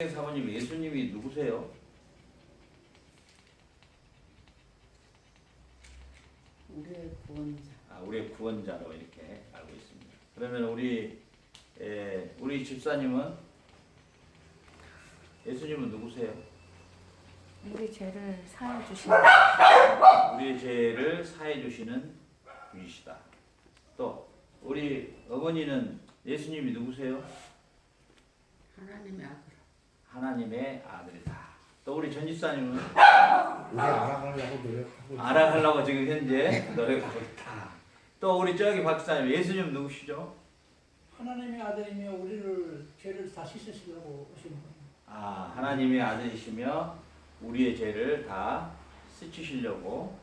사모님, 예수님이 누구세요? 우리의 구원자. 우리의 구원자로 이렇게 알고 있습니다. 그러면 우리 집사님은 예수님은 누구세요? 우리 죄를 사해 주신 우리의 죄를 사해 주시는 분이시다. 또 우리 어머니는 예수님이 누구세요? 하나님의 아들. 하나님의 아들이다. 또 우리 전 집사님은 우리 알아가려고 노력하고 있어요. 알아가려고 지금 현재 노력하고 있다. 또 우리 저기 박 집사님, 예수님 누구시죠? 하나님의 아들이며 우리를 죄를 다 씻으시려고 오신 분. 하나님의 아들이시며 우리의 죄를 다 씻으시려고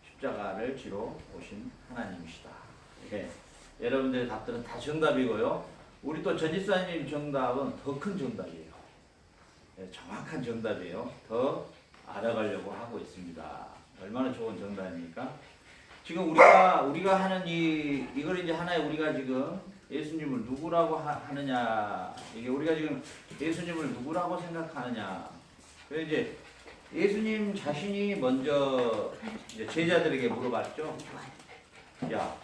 십자가를 지러 오신 하나님이시다. 예. 여러분들의 답들은 다 정답이고요. 우리 또 전지사님 정답은 더 큰 정답이에요. 예, 정확한 정답이에요. 더 알아가려고 하고 있습니다. 얼마나 좋은 정답입니까? 지금 우리가 하는 이걸 이제 하나의 우리가 지금 예수님을 누구라고 하느냐, 이게 우리가 지금 예수님을 누구라고 생각하느냐. 그래서 이제 예수님 자신이 먼저 이제 제자들에게 물어봤죠. 야,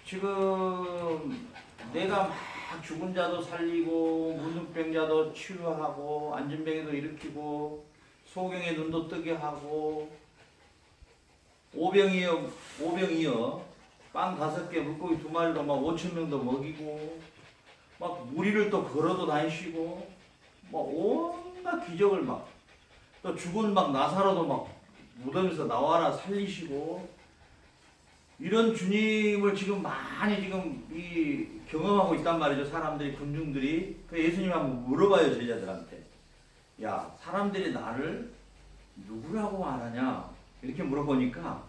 지금 내가 막 죽은 자도 살리고 문둥병자도 치유하고 안진병에도 일으키고 소경의 눈도 뜨게 하고 오병이어 빵 5개 물고기 2마리로 막 5,000명도 먹이고 막 무리를 또 걸어도 다니시고 막 온갖 기적을 막 또 죽은 막 나사로도 막 무덤에서 나와라 살리시고 이런 주님을 지금 많이 지금 경험하고 있단 말이죠. 사람들이, 군중들이. 그 예수님 한번 물어봐요, 제자들한테. 야, 사람들이 나를 누구라고 말하냐? 이렇게 물어보니까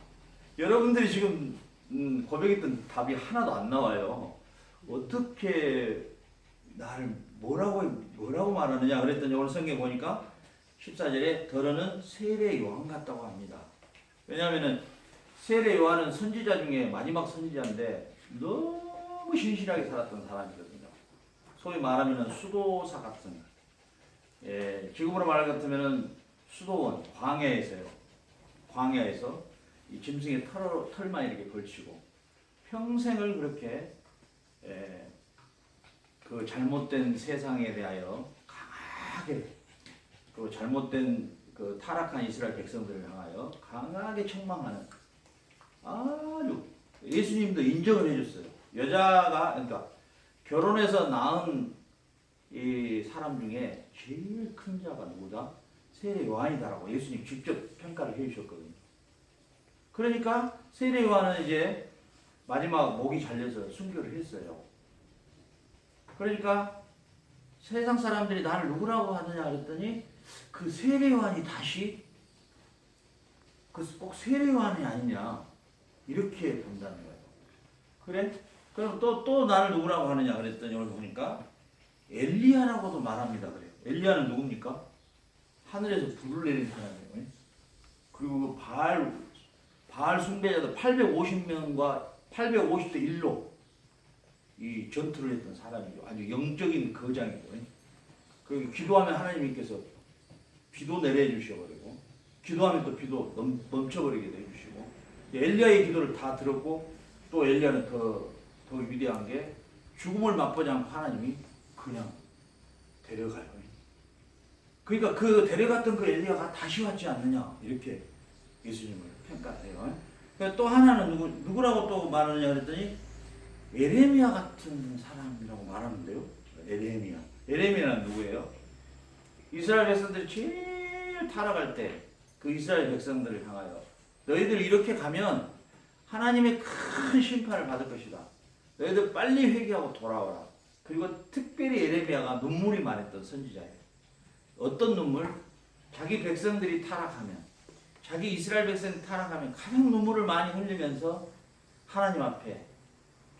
여러분들이 지금 고백했던 답이 하나도 안 나와요. 어떻게 나를 뭐라고 말하느냐? 그랬더니 오늘 성경 보니까 14절에 더러는 세례 요한 같다고 합니다. 왜냐하면은 세례 요한은 선지자 중에 마지막 선지자인데 너무 신실하게 살았던 사람이거든요. 소위 말하면 수도사 같은, 지금으로 말할 것 같으면 수도원, 광야에서 이 짐승의 털만 이렇게 걸치고 평생을 그렇게 그 잘못된 세상에 대하여 강하게, 그 잘못된 그 타락한 이스라엘 백성들을 향하여 강하게 책망하는, 아주 예수님도 인정을 해줬어요. 여자가, 그러니까 결혼해서 낳은 이 사람 중에 제일 큰 자가 누구다? 세례 요한이다라고 예수님 직접 평가를 해주셨거든요. 그러니까 세례 요한은 이제 마지막 목이 잘려서 순교를 했어요. 그러니까 세상 사람들이 나를 누구라고 하느냐 그랬더니 그 세례 요한이 다시 꼭 세례 요한이 아니냐 이렇게 본다는 거예요. 그래? 그럼 또 나를 누구라고 하느냐 그랬더니 오늘 보니까 엘리야라고도 말합니다. 그래요. 엘리야는 누굽니까? 하늘에서 불을 내린 사람이에요. 그리고 바알 숭배자들 850명과 850대 1로 이 전투를 했던 사람이죠. 아주 영적인 거장이죠. 그 기도하면 하나님께서 비도 내려주셔버리고 기도하면 또 비도 멈춰버리게 해주시고 엘리야의 기도를 다 들었고 또 엘리야는 더 위대한 게 죽음을 맛보지 않고 하나님이 그냥 데려가요. 그러니까 그 데려갔던 그 엘리야가 다시 왔지 않느냐 이렇게 예수님을 평가해요. 그러니까 또 하나는 누구라고 또 말하느냐 그랬더니 에레미야 같은 사람이라고 말하는데요. 에레미야는 누구예요? 이스라엘 백성들이 제일 타락할 때 그 이스라엘 백성들을 향하여 너희들 이렇게 가면 하나님의 큰 심판을 받을 것이다. 너희들 빨리 회개하고 돌아와라. 그리고 특별히 에레미야가 눈물이 많았던 선지자예요. 어떤 눈물? 자기 백성들이 타락하면, 자기 이스라엘 백성이 타락하면 가장 눈물을 많이 흘리면서 하나님 앞에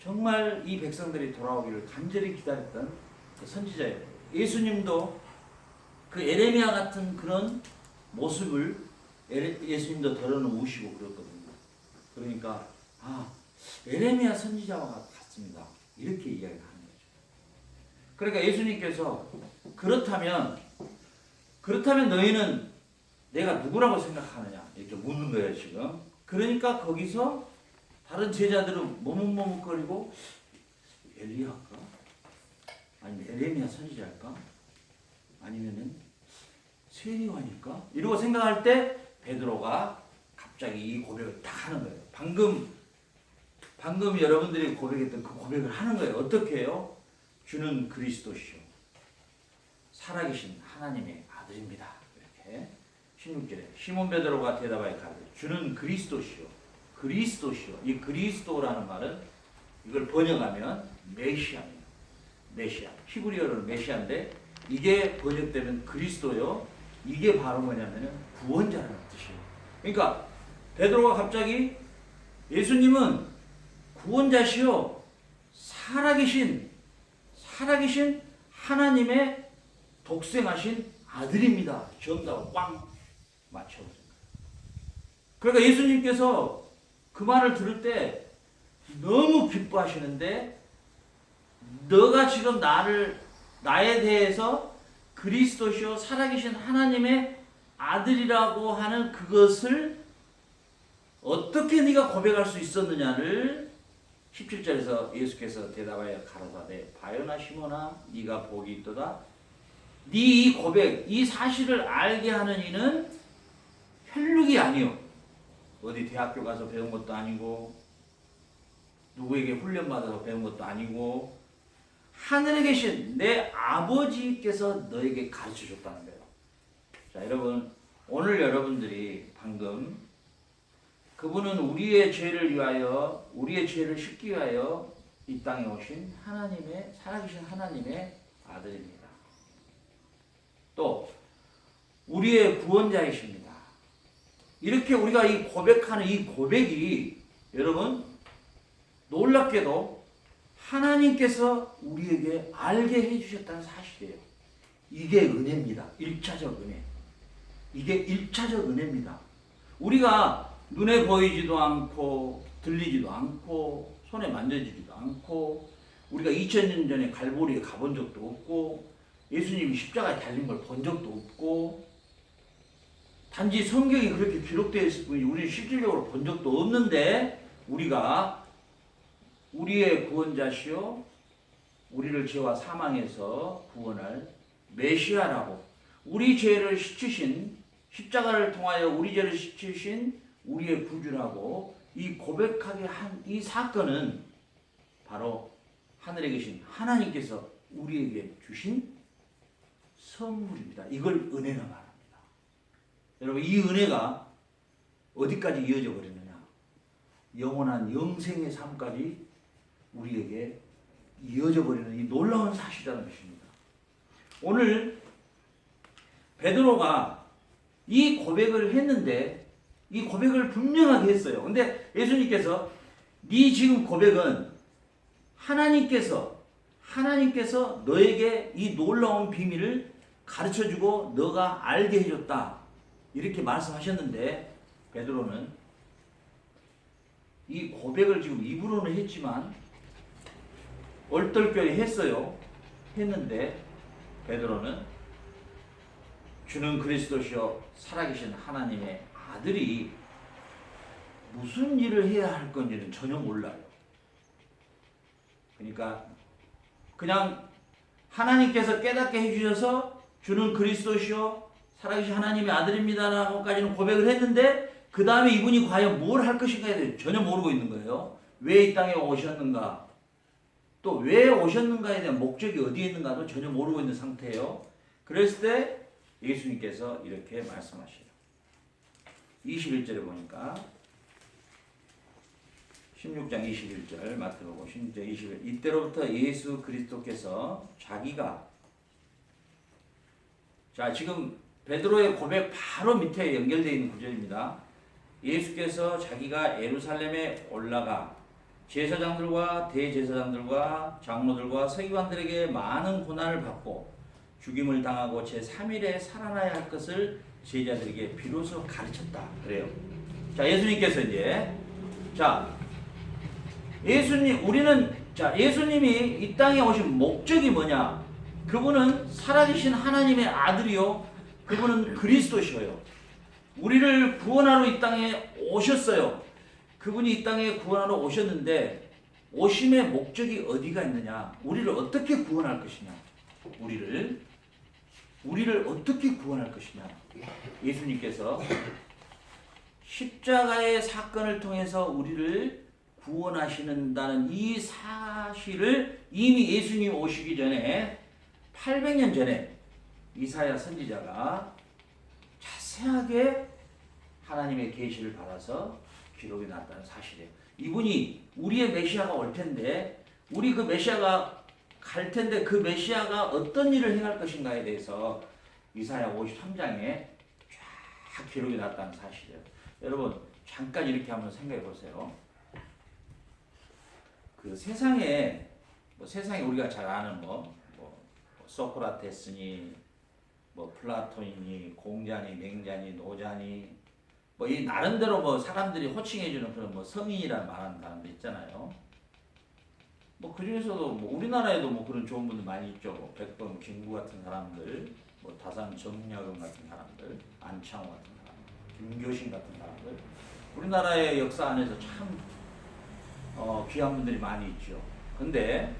정말 이 백성들이 돌아오기를 간절히 기다렸던 그 선지자예요. 예수님도 그 에레미야 같은 그런 모습을 예수님도 덜어놓으시고 그랬거든요. 그러니까 에레미야 선지자와 같습니다. 이렇게 이야기를 하는 거죠. 그러니까 예수님께서 그렇다면 너희는 내가 누구라고 생각하느냐 이렇게 묻는 거예요 지금. 그러니까 거기서 다른 제자들은 머뭇머뭇거리고 엘리야일까? 아니면 에레미야 선지자일까? 아니면은 세리완일까? 이러고 생각할 때 베드로가 갑자기 이 고백을 딱 하는 거예요. 방금 여러분들이 고백했던 그 고백을 하는 거예요. 어떻게 해요? 주는 그리스도시요 살아계신 하나님의 아들입니다. 이렇게 16절에 시몬 베드로가 대답하여 가르쳐 주는 그리스도시요 이 그리스도라는 말은 이걸 번역하면 메시아입니다. 메시아 히브리어로는 메시아인데 이게 번역되면 그리스도요. 이게 바로 뭐냐면은 구원자라는 뜻이에요. 그러니까 베드로가 갑자기 예수님은 구원자시요 살아계신 하나님의 독생하신 아들입니다. 정답을 꽝 맞춰버린 거예요. 그러니까 예수님께서 그 말을 들을 때 너무 기뻐하시는데 너가 지금 나에 대해서 그리스도시요 살아계신 하나님의 아들이라고 하는 그것을 어떻게 네가 고백할 수 있었느냐를 17절에서 예수께서 대답하여 가로사대 바요나 시몬아 네가 복이 있도다. 네 이 고백 이 사실을 알게 하는 이는 혈육이 아니요 어디 대학교 가서 배운 것도 아니고 누구에게 훈련받아서 배운 것도 아니고 하늘에 계신 내 아버지께서 너에게 가르쳐 줬다는 거예요. 자 여러분 오늘 여러분들이 방금 그분은 우리의 죄를 위하여 우리의 죄를 씻기 위하여 이 땅에 오신 하나님의 살아계신 하나님의 아들입니다. 또 우리의 구원자이십니다. 이렇게 우리가 이 고백하는 이 고백이 여러분 놀랍게도 하나님께서 우리에게 알게 해주셨다는 사실이에요. 이게 은혜입니다. 1차적 은혜. 이게 1차적 은혜입니다. 우리가 눈에 보이지도 않고 들리지도 않고 손에 만져지지도 않고 우리가 2000년 전에 갈보리에 가본 적도 없고 예수님이 십자가에 달린 걸 본 적도 없고 단지 성경이 그렇게 기록되어 있을 뿐이지 우리는 실질적으로 본 적도 없는데 우리가 우리의 구원자시요 우리를 죄와 사망에서 구원할 메시아라고 우리 죄를 씻으신 십자가를 통하여 우리 죄를 씻으신 우리의 구주라고 이 고백하게 한 이 사건은 바로 하늘에 계신 하나님께서 우리에게 주신 선물입니다. 이걸 은혜라 말합니다. 여러분 이 은혜가 어디까지 이어져 버리느냐? 영원한 영생의 삶까지 우리에게 이어져 버리는 이 놀라운 사실이라는 것입니다. 오늘 베드로가 이 고백을 했는데 이 고백을 분명하게 했어요. 근데 예수님께서 네 지금 고백은 하나님께서 너에게 이 놀라운 비밀을 가르쳐주고 너가 알게 해줬다. 이렇게 말씀하셨는데 베드로는 이 고백을 지금 입으로는 했지만 얼떨결에 했어요. 했는데 베드로는 주는 그리스도시요 살아계신 하나님의 아들이 무슨 일을 해야 할 건지는 전혀 몰라요. 그러니까 그냥 하나님께서 깨닫게 해주셔서 주는 그리스도시요 살아계신 하나님의 아들입니다라고까지는 고백을 했는데 그 다음에 이분이 과연 뭘 할 것인가에 전혀 모르고 있는 거예요. 왜 이 땅에 오셨는가 또 왜 오셨는가에 대한 목적이 어디에 있는가도 전혀 모르고 있는 상태예요. 그랬을 때 예수님께서 이렇게 말씀하시죠. 21절에 보니까 16장 21절 마태복음 16장 21절 이때로부터 예수 그리스도께서 자기가 자 지금 베드로의 고백 바로 밑에 연결되어 있는 구절입니다. 예수께서 자기가 예루살렘에 올라가 제사장들과 대제사장들과 장로들과 서기관들에게 많은 고난을 받고 죽임을 당하고 제3일에 살아나야 할 것을 제자들에게 비로소 가르쳤다. 그래요. 자, 예수님께서 이제 예수님이 이 땅에 오신 목적이 뭐냐? 그분은 살아계신 하나님의 아들이요. 그분은 그리스도셔요. 우리를 구원하러 이 땅에 오셨어요. 그분이 이 땅에 구원하러 오셨는데 오심의 목적이 어디가 있느냐? 우리를 어떻게 구원할 것이냐? 우리를 어떻게 구원할 것이냐? 예수님께서 십자가의 사건을 통해서 우리를 구원하시는다는 이 사실을 이미 예수님 오시기 전에 800년 전에 이사야 선지자가 자세하게 하나님의 계시를 받아서 기록이 났다는 사실이에요. 이분이 우리의 메시아가 올 텐데 우리 그 메시아가 갈 텐데 그 메시아가 어떤 일을 행할 것인가에 대해서 이사야 53장에 쫙 기록이 났다는 사실이에요. 여러분 잠깐 이렇게 한번 생각해 보세요. 그 세상에 세상에 우리가 잘 아는 소크라테스니 플라톤이니 공자니 맹자니 노자니 이 나름대로 사람들이 호칭해주는 그런 성인이란 말하는 사람들 있잖아요. 그 중에서도 우리나라에도 그런 좋은 분들 많이 있죠. 백범 김구 같은 사람들, 다산 정약용 같은 사람들, 안창호 같은 사람들, 김교신 같은 사람들. 우리나라의 역사 안에서 참 귀한 분들이 많이 있죠. 근데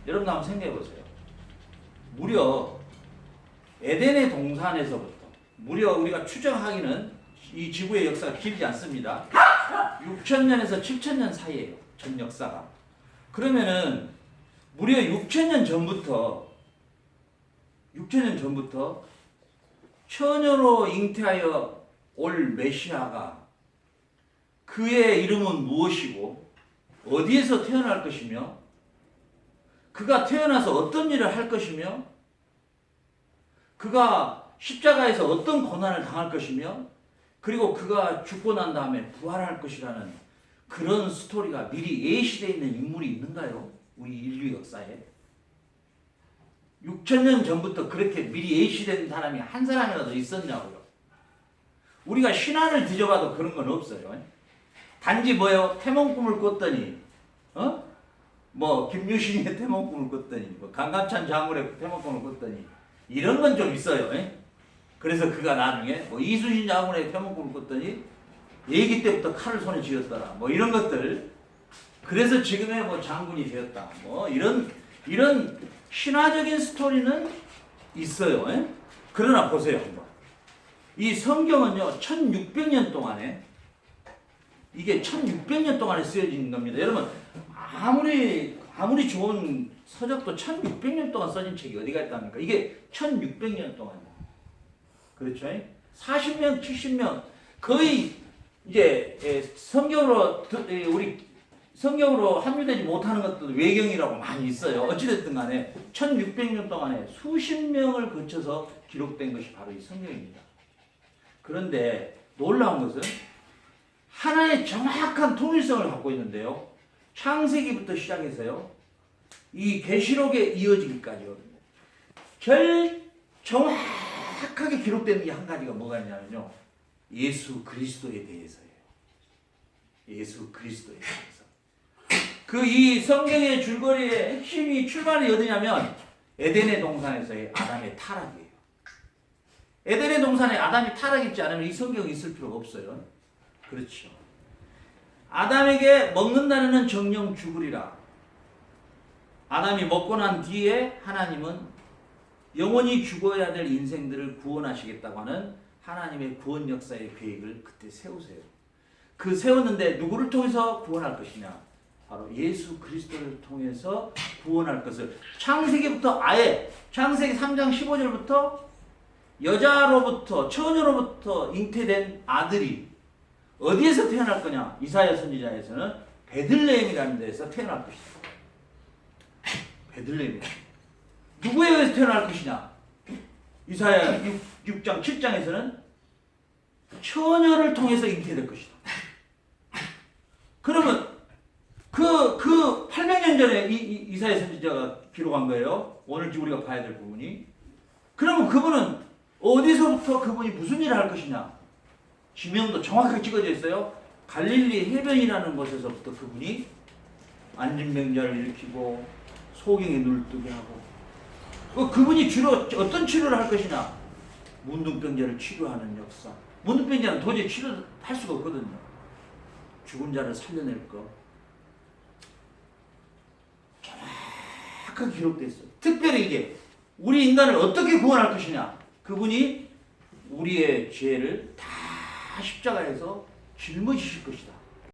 여러분 한번 생각해 보세요. 무려 에덴의 동산에서부터 무려 우리가 추정하기는 이 지구의 역사가 길지 않습니다. 6,000년에서 7,000년 사이예요. 전 역사가. 그러면은 무려 6,000년 전부터 처녀로 잉태하여 올 메시아가 그의 이름은 무엇이고 어디에서 태어날 것이며 그가 태어나서 어떤 일을 할 것이며 그가 십자가에서 어떤 고난을 당할 것이며 그리고 그가 죽고 난 다음에 부활할 것이라는 그런 스토리가 미리 예시되어 있는 인물이 있는가요? 우리 인류 역사에 6,000년 전부터 그렇게 미리 예시된 사람이 한 사람이라도 있었냐고요. 우리가 신화를 뒤져봐도 그런 건 없어요. 단지 태몽 꿈을 꿨더니 김유신의 태몽 꿈을 꿨더니 강감찬 장군의 태몽 꿈을 꿨더니 이런 건 좀 있어요. 그래서 그가 나중에 이순신 장군의 태몽 꿈을 꿨더니 얘기 때부터 칼을 손에 쥐었더라. 이런 것들. 그래서 지금의 장군이 되었다. 이런 신화적인 스토리는 있어요. 그러나 보세요. 이 성경은요, 1600년 동안에 이게 1600년 동안에 쓰여진 겁니다. 여러분, 아무리 좋은 서적도 1600년 동안 써진 책이 어디가 있답니까? 이게 1600년 동안이에요. 그렇죠? 40명, 70명 거의 이제 성경으로 합류되지 못하는 것도 외경이라고 많이 있어요. 어찌됐든 간에 1600년 동안에 수십 명을 거쳐서 기록된 것이 바로 이 성경입니다. 그런데 놀라운 것은 하나의 정확한 통일성을 갖고 있는데요. 창세기부터 시작해서요. 이 계시록에 이어지기까지요. 정확하게 기록되는 게 한 가지가 뭐가 있냐면요. 예수 그리스도에 대해서예요. 예수 그리스도에 대해서. 이 성경의 줄거리의 핵심이 출발이 어디냐면 에덴의 동산에서의 아담의 타락이에요. 에덴의 동산에 아담이 타락했지 않으면 이 성경이 있을 필요가 없어요. 그렇죠. 아담에게 먹는다는 정령 죽으리라. 아담이 먹고 난 뒤에 하나님은 영원히 죽어야 될 인생들을 구원하시겠다고 하는 하나님의 구원 역사의 계획을 그때 세우세요. 세웠는데 누구를 통해서 구원할 것이냐? 바로 예수 그리스도를 통해서 구원할 것을 창세기부터 창세기 3장 15절부터 여자로부터 처녀로부터 잉태된 아들이 어디에서 태어날 거냐? 이사야 선지자에서는 베들레헴이라는 데서 태어날 것이다. 베들레헴. 누구에 의해서 태어날 것이냐? 이사야 6장 7장에서는 처녀를 통해서 잉태될 것이다. 그러면 그 800년 전에 이사야 선지자가 기록한 거예요. 오늘 우리가 봐야 될 부분이. 그러면 그분은 어디서부터 그분이 무슨 일을 할 것이냐? 지명도 정확하게 찍어져 있어요. 갈릴리 해변이라는 곳에서부터 그분이 안진병자를 일으키고 소경에 눈을 뜨게 하고 그분이 주로 어떤 치료를 할 것이냐? 문둥병자를 치료하는 역사. 문둥병자는 도저히 치료할 수가 없거든요. 죽은 자를 살려낼 거. 정확하게 기록되어 있어요. 특별히 이게 우리 인간을 어떻게 구원할 것이냐? 그분이 우리의 죄를 다 십자가에서 짊어지실 것이다.